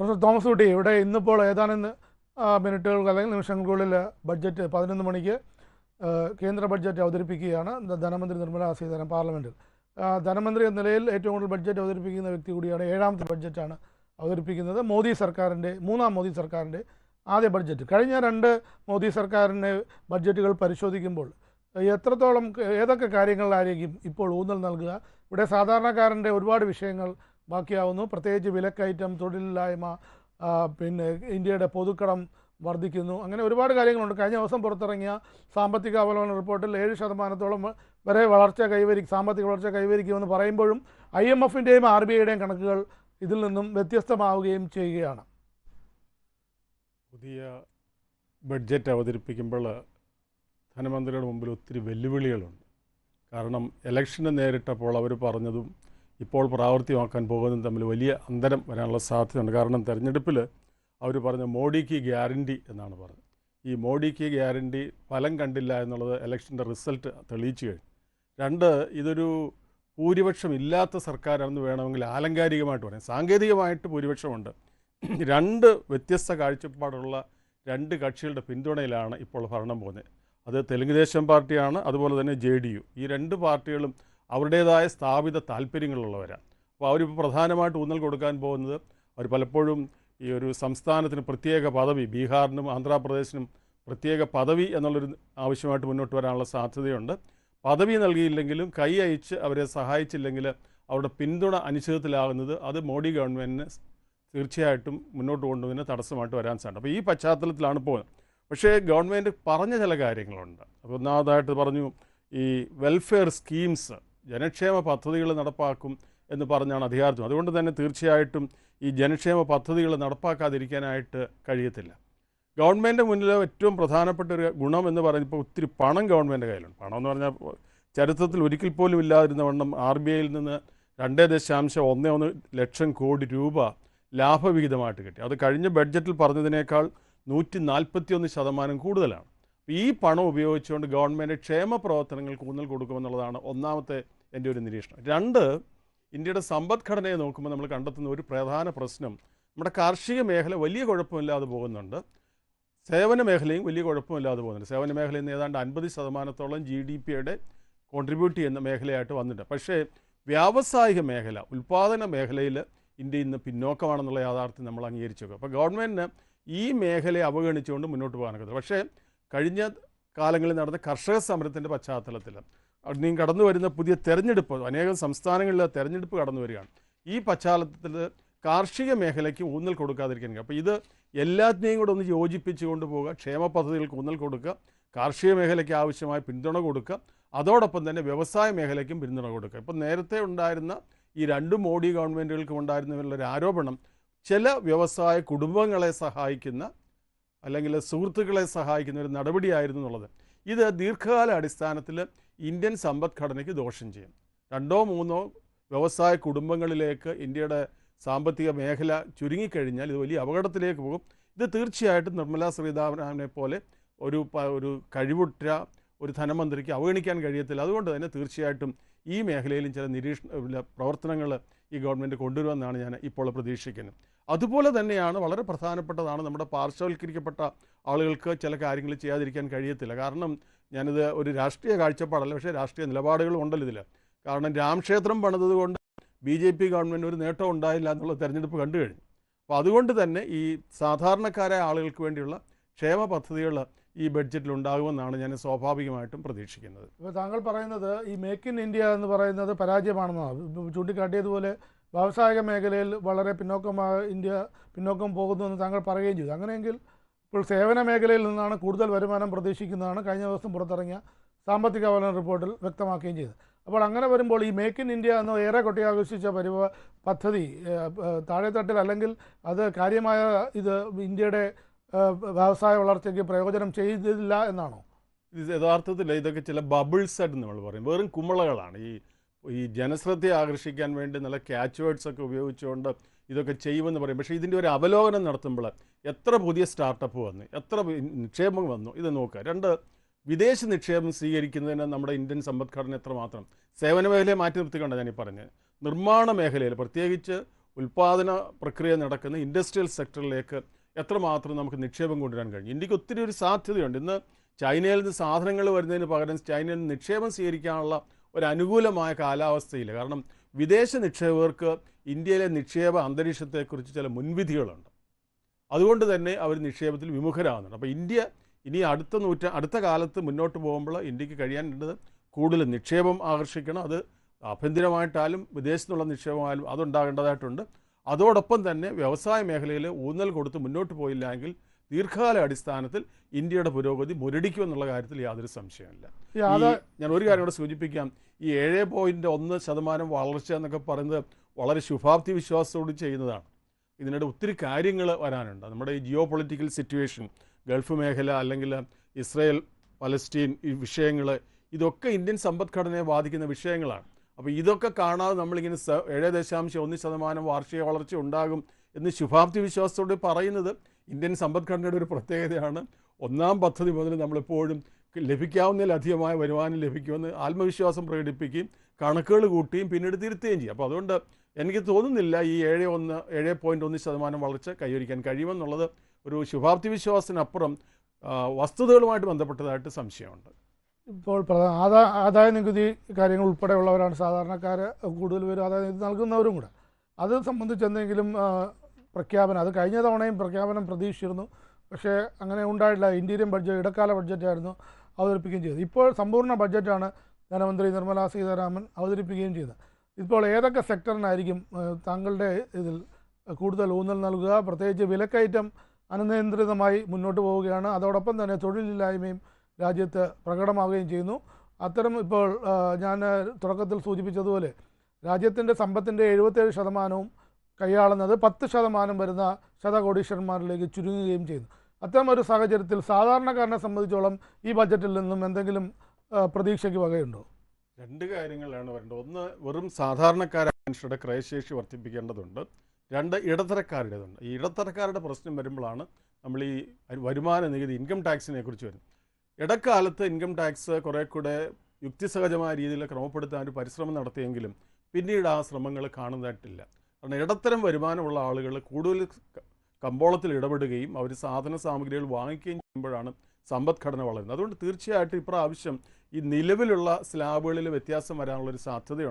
Professor Thomas കുട്ടി, ഇവിടെ ഇന്നിപ്പോൾ ഏതാനും മിനിറ്റുകൾക്ക് അല്ലെങ്കിൽ നിമിഷങ്ങൾക്കുള്ളിൽ ബഡ്ജറ്റ് 11 മണിക്ക് കേന്ദ്ര ബഡ്ജറ്റ് അവതരിപ്പിക്കുകയാണ് ധനമന്ത്രി നിർമ്മലാ സീതാരാമൻ പാർലമെൻറ്റിൽ. ധനമന്ത്രി എന്ന നിലയിൽ ഏറ്റവും കൂടുതൽ ബഡ്ജറ്റ് അവതരിപ്പിക്കുന്ന വ്യക്തി കൂടിയാണ്. 7ാമത്തെ ബഡ്ജറ്റാണ് അവതരിപ്പിക്കുന്നത്. മൂന്നാം മോദി സർക്കാരിൻ്റെ ആദ്യ ബഡ്ജറ്റ്. കഴിഞ്ഞ 2 മോദി സർക്കാരിൻ്റെ ബഡ്ജറ്റുകൾ പരിശോധിക്കുമ്പോൾ എത്രത്തോളം ഏതൊക്കെ കാര്യങ്ങളിലായിരിക്കും ഇപ്പോൾ ഊന്നൽ നൽകുക? ഇവിടെ സാധാരണക്കാരൻ്റെ ഒരുപാട് വിഷയങ്ങൾ ബാക്കിയാവുന്നു. പ്രത്യേകിച്ച് വിലക്കയറ്റം, തൊഴിലില്ലായ്മ, പിന്നെ ഇന്ത്യയുടെ പൊതുക്കടം വർദ്ധിക്കുന്നു, അങ്ങനെ ഒരുപാട് കാര്യങ്ങളുണ്ട്. കഴിഞ്ഞ ദിവസം പുറത്തിറങ്ങിയ സാമ്പത്തിക അവലോകന റിപ്പോർട്ടിൽ 7% വരെ സാമ്പത്തിക വളർച്ച കൈവരിക്കുമെന്ന് പറയുമ്പോഴും IMFൻ്റെയും RBIയുടെയും കണക്കുകൾ ഇതിൽ നിന്നും വ്യത്യസ്തമാവുകയും ചെയ്യുകയാണ്. പുതിയ ബഡ്ജറ്റ് അവതരിപ്പിക്കുമ്പോൾ ധനമന്ത്രിയുടെ മുമ്പിൽ ഒത്തിരി വെല്ലുവിളികളുണ്ട്. കാരണം ഇലക്ഷന് നേരിട്ടപ്പോൾ അവർ പറഞ്ഞതും ഇപ്പോൾ പ്രാവർത്തികമാക്കാൻ പോകുന്നതും തമ്മിൽ വലിയ അന്തരം വരാനുള്ള സാധ്യതയുണ്ട്. കാരണം തെരഞ്ഞെടുപ്പിൽ അവർ പറഞ്ഞ മോഡിക്ക് ഗ്യാരണ്ടി എന്നാണ് പറഞ്ഞത്. ഈ മോഡിക്ക് ഗ്യാരണ്ടി ഫലം കണ്ടില്ല എന്നുള്ളത് ഇലക്ഷൻ്റെ റിസൾട്ട് തെളിയിച്ചു കഴിഞ്ഞു. 2, ഇതൊരു ഭൂരിപക്ഷം ഇല്ലാത്ത സർക്കാരാണെന്ന് വേണമെങ്കിൽ ആലങ്കാരികമായിട്ട് പറയാം. സാങ്കേതികമായിട്ട് ഭൂരിപക്ഷമുണ്ട്. 2 വ്യത്യസ്ത കാഴ്ചപ്പാടുള്ള 2 കക്ഷികളുടെ പിന്തുണയിലാണ് ഇപ്പോൾ ഭരണം പോകുന്നത്. അത് തെലുങ്കുദേശം പാർട്ടിയാണ്, അതുപോലെ തന്നെ JDU. ഈ 2 പാർട്ടികളും അവരുടേതായ സ്ഥാപിത താല്പര്യങ്ങളുള്ളവരാണ്. അപ്പോൾ അവരിപ്പോൾ പ്രധാനമായിട്ട് ഊന്നൽ കൊടുക്കാൻ പോകുന്നത്, അവർ പലപ്പോഴും ഈ ഒരു സംസ്ഥാനത്തിന് പ്രത്യേക പദവി, ബീഹാറിനും ആന്ധ്രാപ്രദേശിനും പ്രത്യേക പദവി എന്നുള്ളൊരു ആവശ്യമായിട്ട് മുന്നോട്ട് വരാനുള്ള സാധ്യതയുണ്ട്. പദവി നൽകിയില്ലെങ്കിലും കൈ അയച്ച് അവരെ സഹായിച്ചില്ലെങ്കിൽ അവരുടെ പിന്തുണ അനിശ്ചിതത്തിലാകുന്നത് അത് മോഡി ഗവൺമെൻറ്റിന് തീർച്ചയായിട്ടും മുന്നോട്ട് കൊണ്ടുവന്നതിന് തടസ്സമായിട്ട് വരാൻ സാധ്യത. അപ്പോൾ ഈ പശ്ചാത്തലത്തിലാണ് പോകുന്നത്. പക്ഷേ ഗവൺമെൻറ് പറഞ്ഞ ചില കാര്യങ്ങളുണ്ട്. അപ്പോൾ ഒന്നാമതായിട്ട് പറഞ്ഞു, ഈ വെൽഫെയർ സ്കീംസ്, ജനക്ഷേമ പദ്ധതികൾ നടപ്പാക്കും എന്ന് പറഞ്ഞാണ് അധികാരത്വം. അതുകൊണ്ട് തന്നെ തീർച്ചയായിട്ടും ഈ ജനക്ഷേമ പദ്ധതികൾ നടപ്പാക്കാതിരിക്കാനായിട്ട് കഴിയത്തില്ല. ഗവൺമെൻറ് മുന്നിൽ ഏറ്റവും പ്രധാനപ്പെട്ട ഒരു ഗുണം എന്ന് പറയുമ്പോൾ ഒത്തിരി പണം ഗവൺമെൻറ് കയ്യിലുണ്ട്. പണം എന്ന് പറഞ്ഞാൽ ചരിത്രത്തിൽ ഒരിക്കൽ പോലും ഇല്ലാതിരുന്ന വണ്ണം RBIയിൽ നിന്ന് 2.11 ലക്ഷം കോടി രൂപ ലാഭവിഹിതമായിട്ട് കിട്ടി. അത് കഴിഞ്ഞ ബഡ്ജറ്റിൽ പറഞ്ഞതിനേക്കാൾ 141% കൂടുതലാണ്. ഈ പണം ഉപയോഗിച്ചുകൊണ്ട് ഗവൺമെൻറ് ക്ഷേമ പ്രവർത്തനങ്ങൾക്ക് ഊന്നൽ കൊടുക്കുമെന്നുള്ളതാണ് ഒന്നാമത്തെ എൻ്റെ ഒരു നിരീക്ഷണം. 2, ഇന്ത്യയുടെ സമ്പദ്ഘടനയെ നോക്കുമ്പോൾ നമ്മൾ കണ്ടെത്തുന്ന ഒരു പ്രധാന പ്രശ്നം, നമ്മുടെ കാർഷിക മേഖല വലിയ കുഴപ്പമില്ലാതെ പോകുന്നുണ്ട്, സേവന മേഖലയും വലിയ കുഴപ്പമില്ലാതെ പോകുന്നുണ്ട്. സേവന മേഖലയിൽ നിന്ന് ഏതാണ്ട് 50%-ഓളം GDPയുടെ കോൺട്രിബ്യൂട്ട് ചെയ്യുന്ന മേഖലയായിട്ട് വന്നിട്ടുണ്ട്. പക്ഷേ വ്യാവസായിക മേഖല, ഉൽപ്പാദന മേഖലയിൽ ഇന്ത്യ ഇന്ന് പിന്നോക്കമാണെന്നുള്ള യാഥാർത്ഥ്യം നമ്മൾ അംഗീകരിച്ചു വെക്കും. അപ്പോൾ ഗവൺമെൻറ്റിന് ഈ മേഖലയെ അവഗണിച്ചുകൊണ്ട് മുന്നോട്ട് പോകാനൊക്കെ. പക്ഷേ കഴിഞ്ഞ കാലങ്ങളിൽ നടന്ന കർഷക സമരത്തിൻ്റെ പശ്ചാത്തലത്തിൽ ഇനിയും കടന്നു വരുന്ന പുതിയ തെരഞ്ഞെടുപ്പ്, അനേകം സംസ്ഥാനങ്ങളിലെ തെരഞ്ഞെടുപ്പ് കടന്നു വരികയാണ്. ഈ പശ്ചാത്തലത്തിൽ കാർഷിക മേഖലയ്ക്ക് ഊന്നൽ കൊടുക്കാതിരിക്കാൻ. അപ്പോൾ ഇത് എല്ലാത്തിനെയും കൂടെ ഒന്ന് യോജിപ്പിച്ച് കൊണ്ടുപോകുക, ക്ഷേമ പദ്ധതികൾക്ക് ഊന്നൽ കൊടുക്കുക, കാർഷിക മേഖലയ്ക്ക് ആവശ്യമായ പിന്തുണ കൊടുക്കുക, അതോടൊപ്പം തന്നെ വ്യവസായ മേഖലയ്ക്കും പിന്തുണ കൊടുക്കുക. ഇപ്പം നേരത്തെ ഉണ്ടായിരുന്ന ഈ 2 മോഡി ഗവൺമെൻറ്റുകൾക്കും ഉണ്ടായിരുന്നതിലുള്ളൊരു ആരോപണം, ചില വ്യവസായ കുടുംബങ്ങളെ സഹായിക്കുന്ന അല്ലെങ്കിൽ സുഹൃത്തുക്കളെ സഹായിക്കുന്ന ഒരു നടപടിയായിരുന്നു എന്നുള്ളത്. ഇത് ദീർഘകാല അടിസ്ഥാനത്തിൽ ഇന്ത്യൻ സമ്പദ്ഘടനയ്ക്ക് ദോഷം ചെയ്യും. 2-3 വ്യവസായ കുടുംബങ്ങളിലേക്ക് ഇന്ത്യയുടെ സാമ്പത്തിക മേഖല ചുരുങ്ങിക്കഴിഞ്ഞാൽ ഇത് വലിയ അപകടത്തിലേക്ക് പോകും. ഇത് തീർച്ചയായിട്ടും നിർമ്മലാ സീതാരാമനെ പോലെ ഒരു കഴിവുറ്റ ഒരു ധനമന്ത്രിക്ക് അവഗണിക്കാൻ കഴിയത്തില്ല. അതുകൊണ്ട് തന്നെ തീർച്ചയായിട്ടും ഈ മേഖലയിലും ചില പ്രവർത്തനങ്ങൾ ഈ ഗവൺമെൻറ് കൊണ്ടുവരുമെന്നാണ് ഞാൻ ഇപ്പോൾ പ്രതീക്ഷിക്കുന്നത്. അതുപോലെ തന്നെയാണ് വളരെ പ്രധാനപ്പെട്ടതാണ്, നമ്മുടെ പാർശ്വവൽക്കരിക്കപ്പെട്ട ആളുകൾക്ക് ചില കാര്യങ്ങൾ ചെയ്യാതിരിക്കാൻ കഴിയത്തില്ല. കാരണം ഞാനിത് ഒരു രാഷ്ട്രീയ കാഴ്ചപ്പാടല്ല, പക്ഷേ രാഷ്ട്രീയ നിലപാടുകളും ഉണ്ടല്ലോ ഇതിൽ. കാരണം രാമക്ഷേത്രം പണിതത് കൊണ്ട് BJP ഗവൺമെൻറ് ഒരു നേട്ടം ഉണ്ടായില്ല എന്നുള്ള തെരഞ്ഞെടുപ്പ് കണ്ടു കഴിഞ്ഞു. അപ്പോൾ അതുകൊണ്ട് തന്നെ ഈ സാധാരണക്കാരായ ആളുകൾക്ക് വേണ്ടിയുള്ള ക്ഷേമ പദ്ധതികൾ ഈ ബഡ്ജറ്റിൽ ഉണ്ടാകുമെന്നാണ് ഞാൻ സ്വാഭാവികമായിട്ടും പ്രതീക്ഷിക്കുന്നത്. ഇപ്പോൾ താങ്കൾ പറയുന്നത് ഈ മേക്ക് ഇൻ ഇന്ത്യ എന്ന് പറയുന്നത് പരാജയമാണെന്നാണ് ചൂണ്ടിക്കാട്ടിയതുപോലെ. വ്യാവസായിക മേഖലയിൽ വളരെ ഇന്ത്യ പിന്നോക്കം പോകുന്നുവെന്ന് താങ്കൾ പറയുകയും ചെയ്തു. അങ്ങനെയെങ്കിൽ ഇപ്പോൾ സേവന മേഖലയിൽ നിന്നാണ് കൂടുതൽ വരുമാനം പ്രതീക്ഷിക്കുന്നതാണ് കഴിഞ്ഞ ദിവസം പുറത്തിറങ്ങിയ സാമ്പത്തിക അവലോകന റിപ്പോർട്ടിൽ വ്യക്തമാക്കുകയും ചെയ്തത്. അപ്പോൾ അങ്ങനെ വരുമ്പോൾ ഈ മേക്ക് ഇൻ ഇന്ത്യ എന്ന ഏറെ കൊട്ടിയാഘോഷിച്ച പദ്ധതി താഴെത്തട്ടിൽ അല്ലെങ്കിൽ അത് കാര്യമായ ഇത് ഇന്ത്യയുടെ വ്യവസായ വളർച്ചയ്ക്ക് പ്രയോജനം ചെയ്തില്ല എന്നാണോ? ഇത് യഥാർത്ഥത്തിൽ ഇതൊക്കെ ചില ബബിൾസ് ആയിട്ട് നമ്മൾ പറയും, വെറും കുമിളകളാണ്. ഈ ജനശ്രദ്ധയെ ആകർഷിക്കാൻ വേണ്ടി നല്ല ക്യാച്ച് വേർഡ്സ് ഒക്കെ ഉപയോഗിച്ചുകൊണ്ട് ഇതൊക്കെ ചെയ്യുമെന്ന് പറയും. പക്ഷേ ഇതിൻ്റെ ഒരു അവലോകനം നടത്തുമ്പോൾ എത്ര പുതിയ സ്റ്റാർട്ടപ്പ് വന്നു, എത്ര നിക്ഷേപം വന്നു, ഇത് നോക്കുക. 2, വിദേശ നിക്ഷേപം സ്വീകരിക്കുന്നതിന് നമ്മുടെ ഇന്ത്യൻ സമ്പദ്ഘടന എത്രമാത്രം സേവന മേഖലയെ മാറ്റി നിർത്തിക്കൊണ്ടാണ് ഞാനീ പറഞ്ഞത്. നിർമ്മാണ മേഖലയിൽ പ്രത്യേകിച്ച് ഉൽപ്പാദന പ്രക്രിയ നടക്കുന്ന ഇൻഡസ്ട്രിയൽ സെക്ടറിലേക്ക് എത്രമാത്രം നമുക്ക് നിക്ഷേപം കൊണ്ടുവരാൻ കഴിഞ്ഞു. ഇന്ത്യക്ക് ഒത്തിരി ഒരു സാധ്യതയുണ്ട്. ഇന്ന് ചൈനയിൽ നിന്ന് സാധനങ്ങൾ വരുന്നതിന് പകരം ചൈനയിൽ നിന്ന് നിക്ഷേപം സ്വീകരിക്കാനുള്ള ഒരു അനുകൂലമായ കാലാവസ്ഥയിൽ, കാരണം വിദേശ നിക്ഷേപകർക്ക് ഇന്ത്യയിലെ നിക്ഷേപ അന്തരീക്ഷത്തെക്കുറിച്ച് ചില മുൻവിധികളുണ്ട്. അതുകൊണ്ട് തന്നെ അവർ നിക്ഷേപത്തിൽ വിമുഖരാകുന്നുണ്ട്. അപ്പോൾ ഇന്ത്യ ഇനി അടുത്ത കാലത്ത് മുന്നോട്ട് പോകുമ്പോൾ ഇന്ത്യക്ക് കഴിയാനുള്ളത് കൂടുതൽ നിക്ഷേപം ആകർഷിക്കണം. അത് ആഭ്യന്തരമായിട്ടാലും വിദേശത്തുള്ള നിക്ഷേപമായാലും അതുണ്ടാകേണ്ടതായിട്ടുണ്ട്. അതോടൊപ്പം തന്നെ വ്യവസായ മേഖലയിൽ ഊന്നൽ കൊടുത്ത് മുന്നോട്ട് പോയില്ലെങ്കിൽ ദീർഘകാല അടിസ്ഥാനത്തിൽ ഇന്ത്യയുടെ പുരോഗതി മുരടിക്കുമെന്നുള്ള കാര്യത്തിൽ യാതൊരു സംശയമില്ല. ഞാൻ ഒരു കാര്യം കൂടെ സൂചിപ്പിക്കാം. ഈ 7.1% വളർച്ച എന്നൊക്കെ പറയുന്നത് വളരെ ശുഭാപ്തി വിശ്വാസത്തോട് ചെയ്യുന്നതാണ്. ഇതിനിടെ ഒത്തിരി കാര്യങ്ങൾ വരാനുണ്ട്. നമ്മുടെ ഈ ജിയോ പൊളിറ്റിക്കൽ സിറ്റുവേഷൻ, ഗൾഫ് മേഖല അല്ലെങ്കിൽ ഇസ്രയേൽ പലസ്തീൻ ഈ വിഷയങ്ങൾ, ഇതൊക്കെ ഇന്ത്യൻ സമ്പദ്ഘടനയെ ബാധിക്കുന്ന വിഷയങ്ങളാണ്. അപ്പോൾ ഇതൊക്കെ കാണാതെ നമ്മളിങ്ങനെ 7.1% വാർഷിക വളർച്ച ഉണ്ടാകും എന്ന് ശുഭാപ്തി വിശ്വാസത്തോടെ പറയുന്നത് ഇന്ത്യൻ സമ്പദ്ഘടനയുടെ ഒരു പ്രത്യേകതയാണ്. ഒന്നാം പദ്ധതി മുതൽ നമ്മളെപ്പോഴും ലഭിക്കാവുന്നതിലധികമായ വരുമാനം ലഭിക്കുമെന്ന് ആത്മവിശ്വാസം പ്രകടിപ്പിക്കുകയും കണക്കുകൾ കൂട്ടുകയും പിന്നീട് തിരുത്തുകയും ചെയ്യും. അപ്പോൾ അതുകൊണ്ട് എനിക്ക് തോന്നുന്നില്ല ഈ 7.1% വളർച്ച കൈവരിക്കാൻ കഴിയുമെന്നുള്ളത് ഒരു ശുഭാപ്തി വിശ്വാസത്തിനപ്പുറം വസ്തുതകളുമായിട്ട് ബന്ധപ്പെട്ടതായിട്ട് സംശയമുണ്ട്. ഇപ്പോൾ ആദായ നികുതി കാര്യങ്ങൾ ഉൾപ്പെടെയുള്ളവരാണ് സാധാരണക്കാർ, കൂടുതൽ പേരും ആദായ നികുതി നൽകുന്നവരും കൂടെ. അത് സംബന്ധിച്ച് എന്തെങ്കിലും പ്രഖ്യാപനം, അത് കഴിഞ്ഞ തവണയും പ്രഖ്യാപനം പ്രതീക്ഷിച്ചിരുന്നു, പക്ഷേ അങ്ങനെ ഉണ്ടായിട്ടില്ല. ഇൻ്റീരിയം ബഡ്ജറ്റ്, ഇടക്കാല ബഡ്ജറ്റായിരുന്നു അവതരിപ്പിക്കുകയും ചെയ്തത്. ഇപ്പോൾ സമ്പൂർണ്ണ ബഡ്ജറ്റാണ് ധനമന്ത്രി നിർമ്മലാ സീതാരാമൻ അവതരിപ്പിക്കുകയും ചെയ്തത്. ഇപ്പോൾ ഏതൊക്കെ സെക്ടറിനായിരിക്കും താങ്കളുടെ ഇതിൽ കൂടുതൽ ഊന്നൽ നൽകുക? പ്രത്യേകിച്ച് വിലക്കയറ്റം അനിയന്ത്രിതമായി മുന്നോട്ട് പോവുകയാണ്. അതോടൊപ്പം തന്നെ തൊഴിലില്ലായ്മയും രാജ്യത്ത് പ്രകടമാവുകയും ചെയ്യുന്നു. അത്തരം ഇപ്പോൾ ഞാൻ തുടക്കത്തിൽ സൂചിപ്പിച്ചതുപോലെ രാജ്യത്തിൻ്റെ സമ്പത്തിൻ്റെ 77% കൈയാളുന്നത് 10% വരുന്ന ശതകോടീശ്വരന്മാരിലേക്ക് ചുരുങ്ങുകയും ചെയ്യുന്നു. അത്തരം ഒരു സാഹചര്യത്തിൽ സാധാരണക്കാരനെ സംബന്ധിച്ചോളം ഈ ബഡ്ജറ്റിൽ നിന്നും എന്തെങ്കിലും പ്രതീക്ഷയ്ക്ക് വകയുണ്ടോ? രണ്ട് കാര്യങ്ങളാണ് വരേണ്ടത്. ഒന്ന്, വെറും സാധാരണക്കാരായ മനുഷ്യരുടെ ക്രയശേഷി വർദ്ധിപ്പിക്കേണ്ടതുണ്ട്. രണ്ട്, ഇടത്തരക്കാരുടേതുണ്ട്. ഈ ഇടത്തരക്കാരുടെ പ്രശ്നം വരുമ്പോഴാണ് നമ്മൾ ഈ വരുമാന നികുതി, ഇൻകം ടാക്സിനെ കുറിച്ച് വരുന്നത്. ഇടക്കാലത്ത് ഇൻകം ടാക്സ് കുറേ കൂടെ യുക്തിസഹജമായ രീതിയിൽ ക്രമപ്പെടുത്താൻ ഒരു പരിശ്രമം നടത്തിയെങ്കിലും പിന്നീട് ആ ശ്രമങ്ങൾ കാണുന്നതായിട്ടില്ല. കാരണം ഇടത്തരം വരുമാനമുള്ള ആളുകൾ കൂടുതൽ കമ്പോളത്തിൽ ഇടപെടുകയും അവർ സാധന സാമഗ്രികൾ വാങ്ങിക്കുകയും ചെയ്യുമ്പോഴാണ് സമ്പദ്ഘടന വളരുന്നത്. അതുകൊണ്ട് തീർച്ചയായിട്ടും ഇപ്രാവശ്യം ഈ നിലവിലുള്ള സ്ലാബുകളിൽ വ്യത്യാസം വരാനുള്ളൊരു സാധ്യതയുണ്ട്.